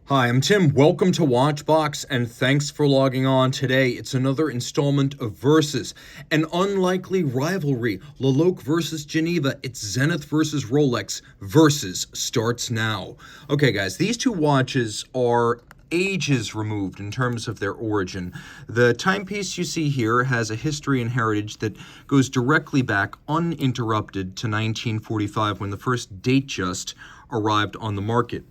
Hi, I'm Tim. Welcome to Watchbox, and thanks for logging on today. It's another installment of Versus, an unlikely rivalry. Laloc versus Geneva. It's Zenith versus Rolex. Versus starts now. Okay, guys, these two watches are ages removed in terms of their origin. The timepiece you see here has a history and heritage that goes directly back uninterrupted to 1945 when the first Datejust arrived on the market.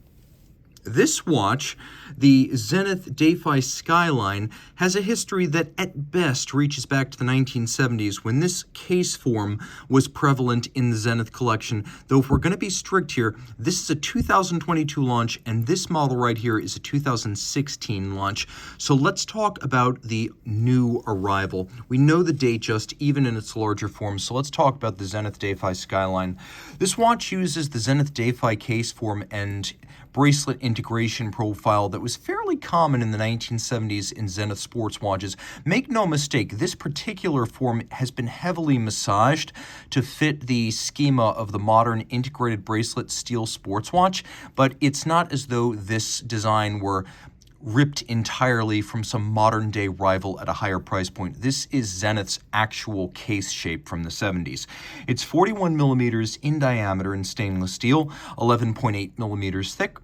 This watch, the Zenith Defy Skyline, has a history that at best reaches back to the 1970s when this case form was prevalent in the Zenith collection. Though if we're going to be strict here, this is a 2022 launch and this model right here is a 2016 launch. So let's talk about the new arrival. We know the Datejust even in its larger form, so let's talk about the Zenith Defy Skyline. This watch uses the Zenith Defy case form and bracelet integration profile that was fairly common in the 1970s in Zenith sports watches. Make no mistake, this particular form has been heavily massaged to fit the schema of the modern integrated bracelet steel sports watch, but it's not as though this design were ripped entirely from some modern-day rival at a higher price point. This is Zenith's actual case shape from the 70s. It's 41 millimeters in diameter in stainless steel, 11.8 millimeters thick.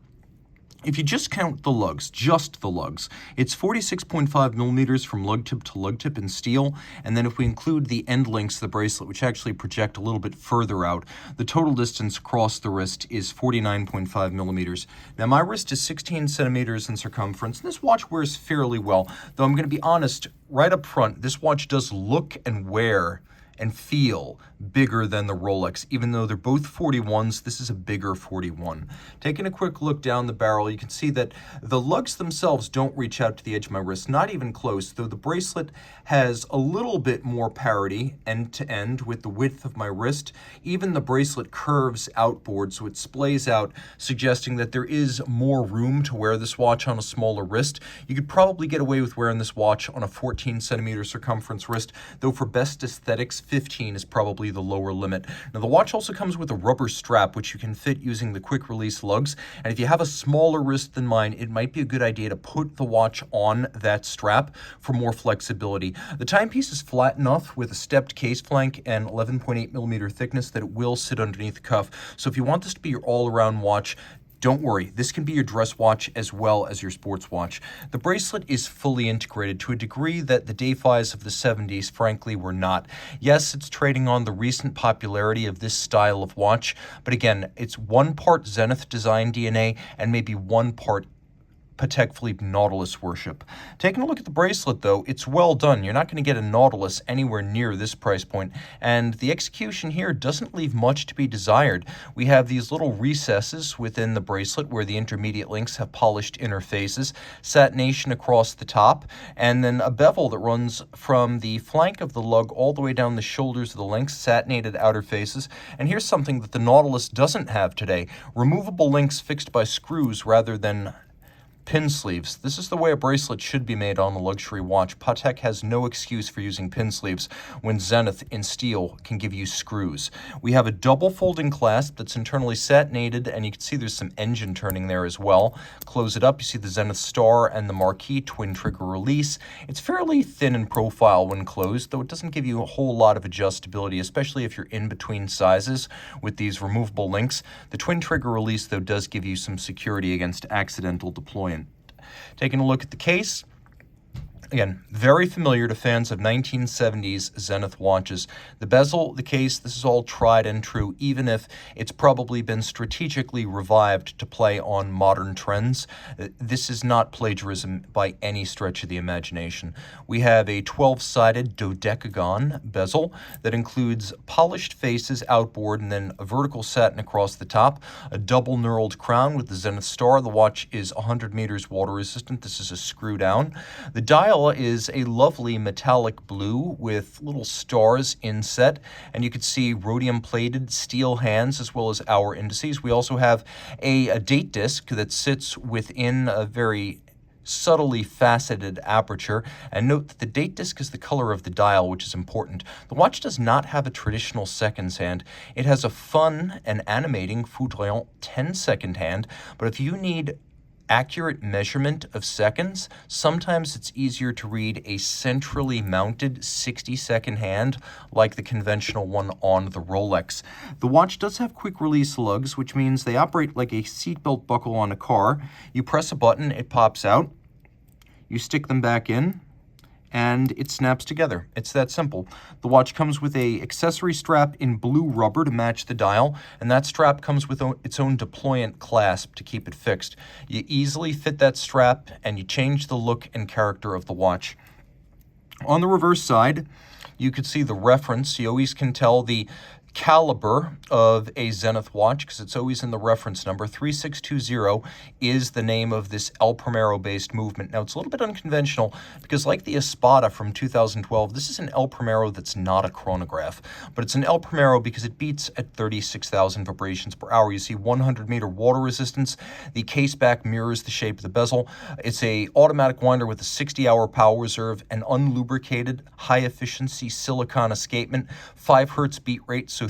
If you just count the lugs, just the lugs, it's 46.5 millimeters from lug tip to lug tip in steel, and then if we include the end links of the bracelet, which actually project a little bit further out, the total distance across the wrist is 49.5 millimeters. Now, my wrist is 16 centimeters in circumference, and this watch wears fairly well, though I'm going to be honest, right up front, this watch does look and wear and feel bigger than the Rolex. Even though they're both 41s, this is a bigger 41. Taking a quick look down the barrel, you can see that the lugs themselves don't reach out to the edge of my wrist, not even close, though the bracelet has a little bit more parity end to end with the width of my wrist. Even the bracelet curves outboard, so it splays out, suggesting that there is more room to wear this watch on a smaller wrist. You could probably get away with wearing this watch on a 14 centimeter circumference wrist, though for best aesthetics, 15 is probably the lower limit. Now, the watch also comes with a rubber strap, which you can fit using the quick release lugs. And if you have a smaller wrist than mine, it might be a good idea to put the watch on that strap for more flexibility. The timepiece is flat enough with a stepped case flank and 11.8 millimeter thickness that it will sit underneath the cuff. So if you want this to be your all-around watch, don't worry, this can be your dress watch as well as your sports watch. The bracelet is fully integrated to a degree that the Defys of the 70s frankly were not. Yes, it's trading on the recent popularity of this style of watch, but again, it's one part Zenith design DNA and maybe one part Patek Philippe Nautilus worship. Taking a look at the bracelet, though, it's well done. You're not going to get a Nautilus anywhere near this price point, and the execution here doesn't leave much to be desired. We have these little recesses within the bracelet where the intermediate links have polished interfaces, satination across the top, and then a bevel that runs from the flank of the lug all the way down the shoulders of the links, satinated outer faces. And here's something that the Nautilus doesn't have today: removable links fixed by screws rather than pin sleeves. This is the way a bracelet should be made on a luxury watch. Patek has no excuse for using pin sleeves when Zenith in steel can give you screws. We have a double folding clasp that's internally satinated, and you can see there's some engine turning there as well. Close it up, you see the Zenith star and the marquee twin trigger release. It's fairly thin in profile when closed, though it doesn't give you a whole lot of adjustability, especially if you're in between sizes with these removable links. The twin trigger release, though, does give you some security against accidental deployment. Taking a look at the case, again, very familiar to fans of 1970s Zenith watches. The bezel, the case, this is all tried and true, even if it's probably been strategically revived to play on modern trends. This is not plagiarism by any stretch of the imagination. We have a 12-sided dodecagon bezel that includes polished faces outboard and then a vertical satin across the top, a double knurled crown with the Zenith star. The watch is 100 meters water resistant. This is a screw down. The dial is a lovely metallic blue with little stars inset, and you can see rhodium plated steel hands as well as hour indices. We also have a date disc that sits within a very subtly faceted aperture, and note that the date disc is the color of the dial, which is important. The watch does not have a traditional seconds hand. It has a fun and animating foudroyant 10-second hand, but if you need accurate measurement of seconds. Sometimes it's easier to read a centrally mounted 60-second hand like the conventional one on the Rolex. The watch does have quick release lugs, which means they operate like a seatbelt buckle on a car. You press a button, it pops out, you stick them back in, and it snaps together. It's that simple. The watch comes with a accessory strap in blue rubber to match the dial, and that strap comes with its own deployant clasp to keep it fixed. You easily fit that strap, and you change the look and character of the watch. On the reverse side, you could see the reference. You always can tell the caliber of a Zenith watch because it's always in the reference number. 3620 is the name of this El Primero based movement. Now it's a little bit unconventional because like the Espada from 2012, this is an El Primero that's not a chronograph, but it's an El Primero because it beats at 36,000 vibrations per hour. You see 100-meter water resistance. The case back mirrors the shape of the bezel. It's a automatic winder with a 60-hour power reserve, an unlubricated high-efficiency silicon escapement, 5 hertz beat rate, so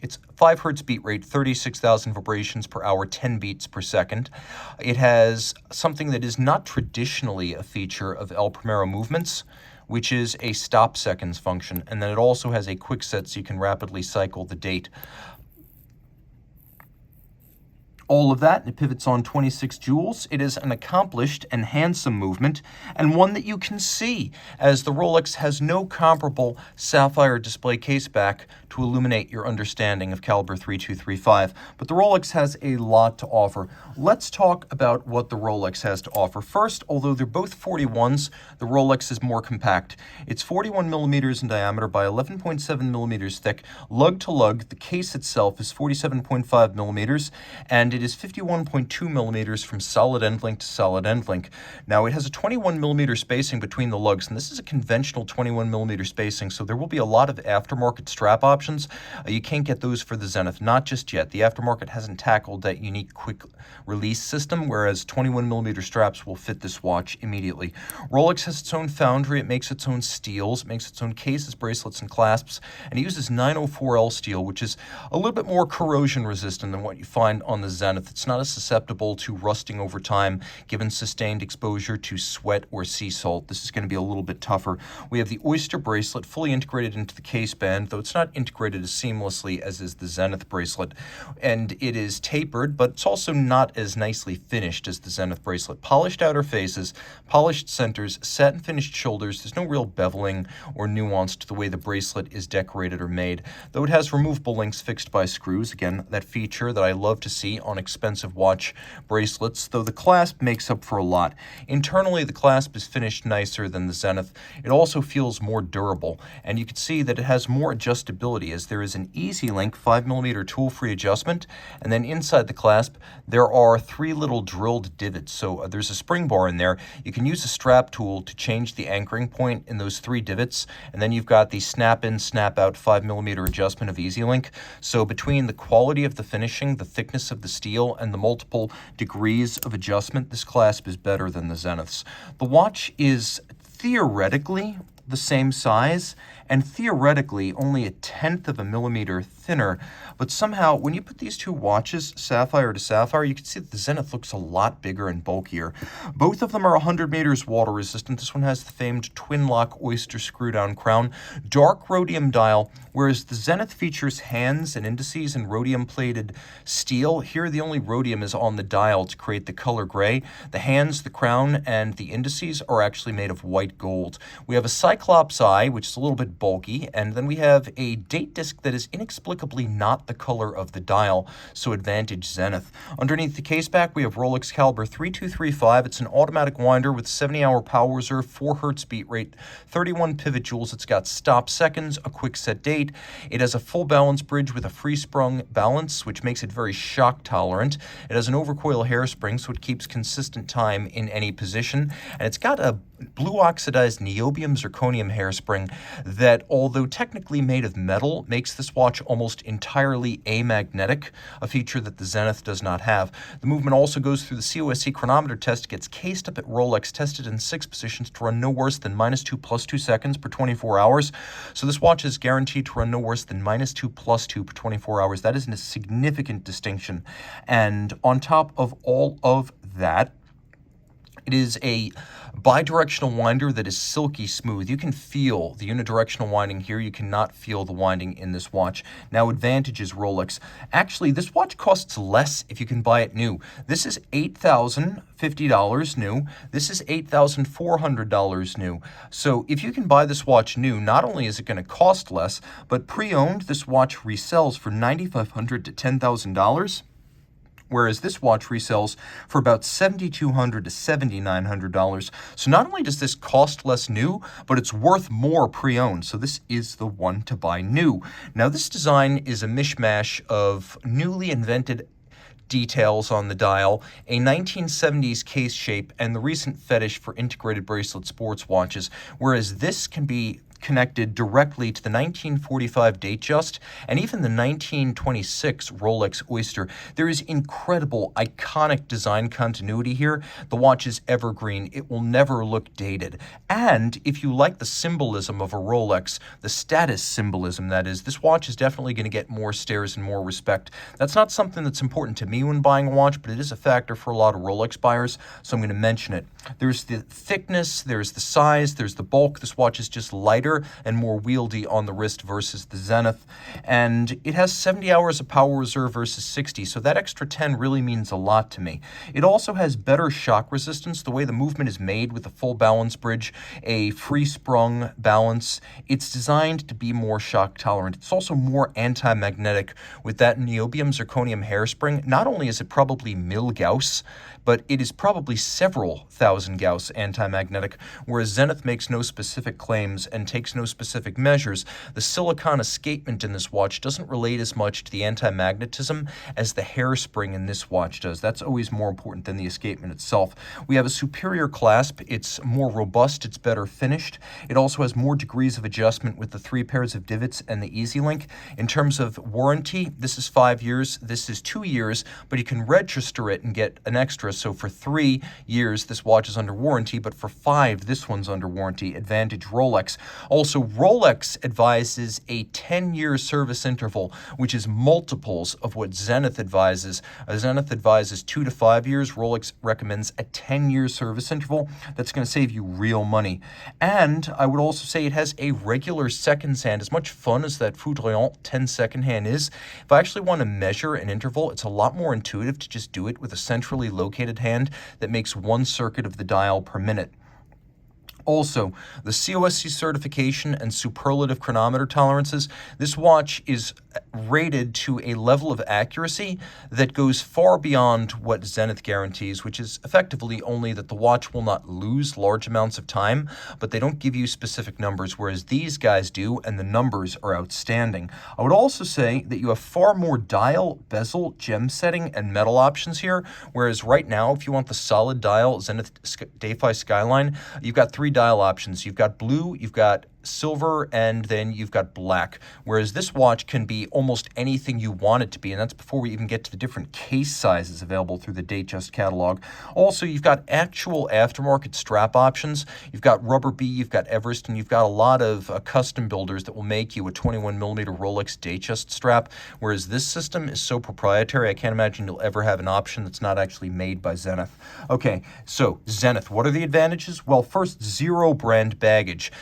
it's 5 hertz beat rate, 36,000 vibrations per hour, 10 beats per second. It has something that is not traditionally a feature of El Primero movements, which is a stop seconds function, and then it also has a quick set so you can rapidly cycle the date. All of that, it pivots on 26 jewels. It is an accomplished and handsome movement, and one that you can see, as the Rolex has no comparable sapphire display case back to illuminate your understanding of caliber 3235. But the Rolex has a lot to offer. Let's talk about what the Rolex has to offer. First, although they're both 41s, the Rolex is more compact. It's 41 millimeters in diameter by 11.7 millimeters thick. Lug to lug, the case itself is 47.5 millimeters, and it is 51.2 millimeters from solid end link to solid end link. Now, it has a 21 millimeter spacing between the lugs, and this is a conventional 21 millimeter spacing, so there will be a lot of aftermarket strap options. You can't get those for the Zenith, not just yet. The aftermarket hasn't tackled that unique quick release system, whereas 21 millimeter straps will fit this watch immediately. Rolex has its own foundry. It makes its own steels. It makes its own cases, bracelets, and clasps, and it uses 904L steel, which is a little bit more corrosion resistant than what you find on the Zenith. It's not as susceptible to rusting over time given sustained exposure to sweat or sea salt. This is going to be a little bit tougher. We have the Oyster bracelet fully integrated into the case band, though it's not integrated as seamlessly as is the Zenith bracelet. And it is tapered, but it's also not as nicely finished as the Zenith bracelet. Polished outer faces, polished centers, satin finished shoulders. There's no real beveling or nuance to the way the bracelet is decorated or made, though it has removable links fixed by screws. Again, that feature that I love to see on expensive watch bracelets, though the clasp makes up for a lot. Internally, the clasp is finished nicer than the Zenith. It also feels more durable, and you can see that it has more adjustability as there is an easy link 5mm tool-free adjustment, and then inside the clasp there are 3 little drilled divots. So there's a spring bar in there. You can use a strap tool to change the anchoring point in those 3 divots, and then you've got the snap-in, snap-out 5mm adjustment of easy link. So between the quality of the finishing, the thickness of the steel, and the multiple degrees of adjustment, this clasp is better than the Zenith's. The watch is theoretically the same size and theoretically only 1/10 of a millimeter thinner, but somehow when you put these two watches sapphire to sapphire, you can see that the Zenith looks a lot bigger and bulkier. Both of them are 100 meters water resistant. This one has the famed twin lock Oyster screw down crown, dark rhodium dial, whereas the Zenith features hands and indices in rhodium plated steel. Here the only rhodium is on the dial to create the color gray. The hands, the crown, and the indices are actually made of white gold. We have a Cyclops eye, which is a little bit bulky, and then we have a date disc that is inexplicably not the color of the dial, so advantage Zenith. Underneath the case back, we have Rolex caliber 3235. It's an automatic winder with 70-hour power reserve, 4 hertz beat rate, 31 pivot jewels. It's got stop seconds, a quick set date. It has a full balance bridge with a free sprung balance, which makes it very shock tolerant. It has an overcoil hairspring, so it keeps consistent time in any position, and it's got a blue oxidized niobium zirconium zirconium hairspring that, although technically made of metal, makes this watch almost entirely amagnetic, a feature that the Zenith does not have. The movement also goes through the COSC chronometer test, gets cased up at Rolex, tested in 6 positions to run no worse than -2 + 2 seconds per 24 hours. So this watch is guaranteed to run no worse than -2 + 2 per 24 hours. That is a significant distinction. And on top of all of that, it is a bidirectional winder that is silky smooth. You can feel the unidirectional winding here. You cannot feel the winding in this watch. Now, advantages Rolex. Actually, this watch costs less if you can buy it new. This is $8,050 new. This is $8,400 new. So if you can buy this watch new, not only is it going to cost less, but pre-owned, this watch resells for $9,500 to $10,000. Whereas this watch resells for about $7,200 to $7,900. So not only does this cost less new, but it's worth more pre-owned. So this is the one to buy new. Now, this design is a mishmash of newly invented details on the dial, a 1970s case shape, and the recent fetish for integrated bracelet sports watches, whereas this can be connected directly to the 1945 Datejust and even the 1926 Rolex Oyster. There is incredible, iconic design continuity here. The watch is evergreen. It will never look dated. And if you like the symbolism of a Rolex, the status symbolism, that is, this watch is definitely going to get more stares and more respect. That's not something that's important to me when buying a watch, but it is a factor for a lot of Rolex buyers, so I'm going to mention it. There's the thickness, there's the size, there's the bulk. This watch is just lighter and more wieldy on the wrist versus the Zenith. And it has 70 hours of power reserve versus 60, so that extra 10 really means a lot to me. It also has better shock resistance, the way the movement is made with a full balance bridge, a free-sprung balance. It's designed to be more shock tolerant. It's also more anti-magnetic with that niobium zirconium hairspring. Not only is it probably mil Gauss, but it is probably several thousand Gauss anti-magnetic, whereas Zenith makes no specific claims and takes no specific measures. The silicon escapement in this watch doesn't relate as much to the anti-magnetism as the hairspring in this watch does. That's always more important than the escapement itself. We have a superior clasp. It's more robust. It's better finished. It also has more degrees of adjustment with the 3 pairs of divots and the Easy Link. In terms of warranty, this is 5 years. This is 2 years, but you can register it and get an extra. So for 3 years, this watch is under warranty, but for 5, this one's under warranty. Advantage Rolex. Also, Rolex advises a 10-year service interval, which is multiples of what Zenith advises. Zenith advises 2 to 5 years. Rolex recommends a 10-year service interval. That's going to save you real money. And I would also say it has a regular seconds hand. As much fun as that Foudroyant 10-second hand is, if I actually want to measure an interval, it's a lot more intuitive to just do it with a centrally located hand that makes 1 circuit of the dial per minute. Also, the COSC certification and superlative chronometer tolerances, this watch is rated to a level of accuracy that goes far beyond what Zenith guarantees, which is effectively only that the watch will not lose large amounts of time, but they don't give you specific numbers, whereas these guys do, and the numbers are outstanding. I would also say that you have far more dial, bezel, gem setting, and metal options here, whereas right now, if you want the solid dial Zenith Defy Skyline, you've got 3 dial options. You've got blue, you've got silver, and then you've got black, whereas this watch can be almost anything you want it to be, and that's before we even get to the different case sizes available through the Datejust catalog. Also, you've got actual aftermarket strap options. You've got Rubber B, you've got Everest, and you've got a lot of custom builders that will make you a 21mm Rolex Datejust strap, whereas this system is so proprietary, I can't imagine you'll ever have an option that's not actually made by Zenith. Okay, so Zenith, what are the advantages? Well, first, 0 brand baggage.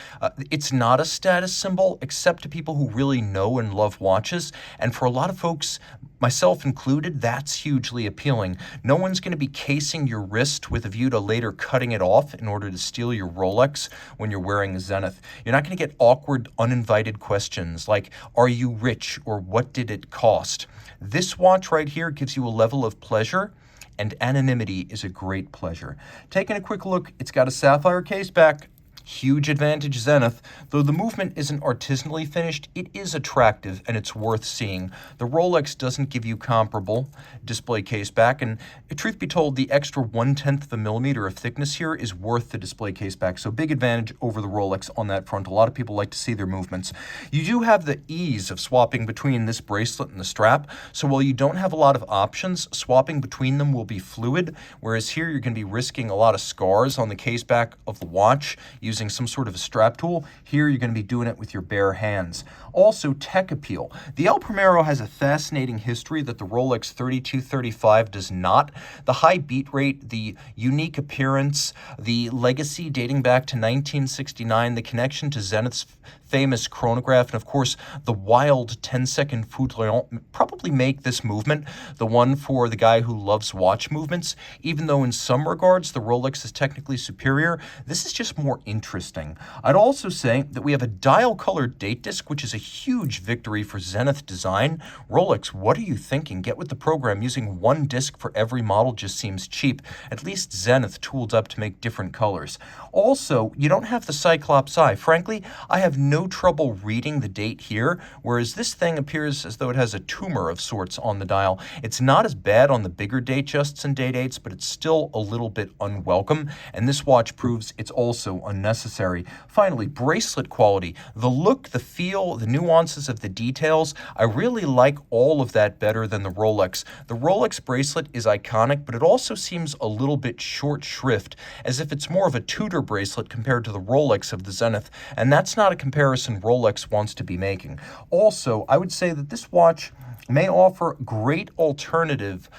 It's not a status symbol, except to people who really know and love watches, and for a lot of folks, myself included, that's hugely appealing. No one's going to be casing your wrist with a view to later cutting it off in order to steal your Rolex when you're wearing a Zenith. You're not going to get awkward, uninvited questions like, are you rich, or what did it cost? This watch right here gives you a level of pleasure, and anonymity is a great pleasure. Taking a quick look, it's got a sapphire case back, Huge advantage Zenith. Though the movement isn't artisanally finished, it is attractive and it's worth seeing. The Rolex doesn't give you comparable display case back, and truth be told, the extra 1/10 of a millimeter of thickness here is worth the display case back. So big advantage over the Rolex on that front. A lot of people like to see their movements. You do have the ease of swapping between this bracelet and the strap. So while you don't have a lot of options, swapping between them will be fluid, whereas here you're going to be risking a lot of scars on the case back of the watch using some sort of a strap tool. Here you're going to be doing it with your bare hands. Also, tech appeal. The El Primero has a fascinating history that the Rolex 3235 does not. The high beat rate, the unique appearance, the legacy dating back to 1969, the connection to Zenith's famous chronograph, and of course the wild 10-second foudroyant probably make this movement the one for the guy who loves watch movements. Even though in some regards the Rolex is technically superior, this is just more interesting. I'd also say that we have a dial-colored date disc, which is a huge victory for Zenith design. Rolex, what are you thinking? Get with the program. Using one disc for every model just seems cheap. At least Zenith tooled up to make different colors. Also, you don't have the Cyclops eye. Frankly, I have no trouble reading the date here, whereas this thing appears as though it has a tumor of sorts on the dial. It's not as bad on the bigger Datejusts and Date 8s, but it's still a little bit unwelcome, and this watch proves it's also unnecessary. Finally, bracelet quality. The look, the feel, the nuances of the details, I really like all of that better than the Rolex. The Rolex bracelet is iconic, but it also seems a little bit short shrift, as if it's more of a Tudor bracelet compared to the Rolex of the Zenith, and that's not a comparison Rolex wants to be making. Also, I would say that this watch may offer great alternative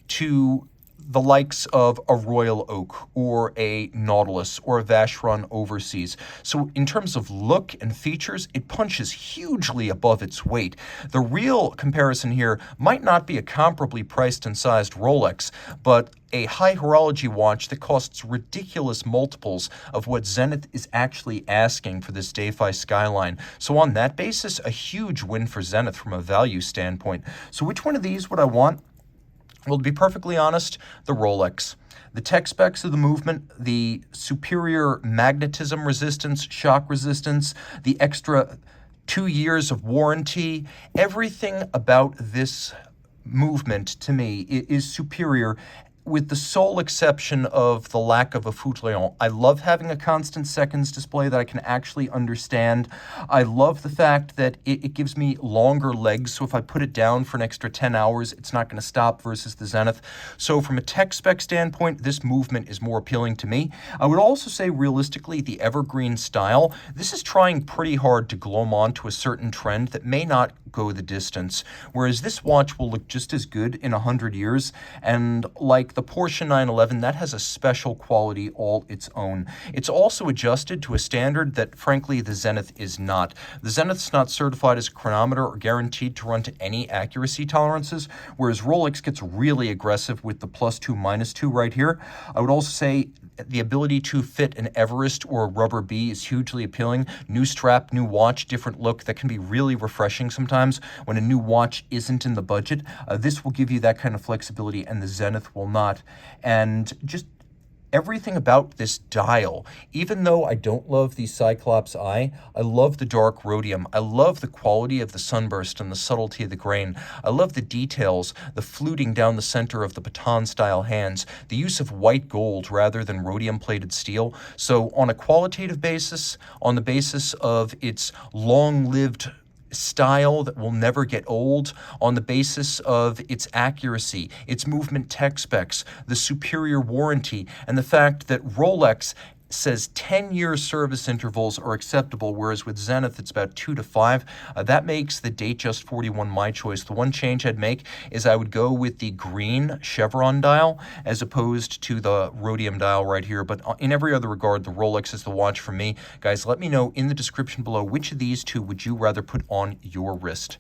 to the likes of a Royal Oak or a Nautilus or a Vacheron Overseas. So in terms of look and features, it punches hugely above its weight. The real comparison here might not be a comparably priced and sized Rolex, but a high horology watch that costs ridiculous multiples of what Zenith is actually asking for this Defy Skyline. So on that basis, a huge win for Zenith from a value standpoint. So which one of these would I want? Well, to be perfectly honest, the Rolex. The tech specs of the movement, the superior magnetism resistance, shock resistance, the extra 2 years of warranty, everything about this movement to me is superior, with the sole exception of the lack of a foudroyant. I love having a constant seconds display that I can actually understand. I love the fact that it gives me longer legs, so if I put it down for an extra 10 hours, it's not going to stop versus the Zenith. So from a tech spec standpoint, this movement is more appealing to me. I would also say realistically, the evergreen style, this is trying pretty hard to glom onto a certain trend that may not go the distance, whereas this watch will look just as good in 100 years, and like the Porsche 911, that has a special quality all its own. It's also adjusted to a standard that, frankly, the Zenith is not. The Zenith's not certified as a chronometer or guaranteed to run to any accuracy tolerances, whereas Rolex gets really aggressive with the +2, -2 right here. I would also say the ability to fit an Everest or a Rubber B is hugely appealing. New strap, new watch, different look. That can be really refreshing sometimes when a new watch isn't in the budget. This will give you that kind of flexibility, and the Zenith will not. And just everything about this dial, even though I don't love the Cyclops eye, I love the dark Rhodium. I love the quality of the sunburst and the subtlety of the grain. I love the details, the fluting down the center of the baton-style hands, the use of white gold rather than rhodium-plated steel. So on a qualitative basis, on the basis of its long-lived style that will never get old, on the basis of its accuracy, its movement tech specs, the superior warranty, and the fact that Rolex says 10-year service intervals are acceptable, whereas with Zenith it's about 2 to 5. That makes the Datejust 41 my choice. The one change I'd make is I would go with the green chevron dial as opposed to the Rhodium dial right here. But in every other regard, the Rolex is the watch for me. Guys, let me know in the description below which of these two would you rather put on your wrist.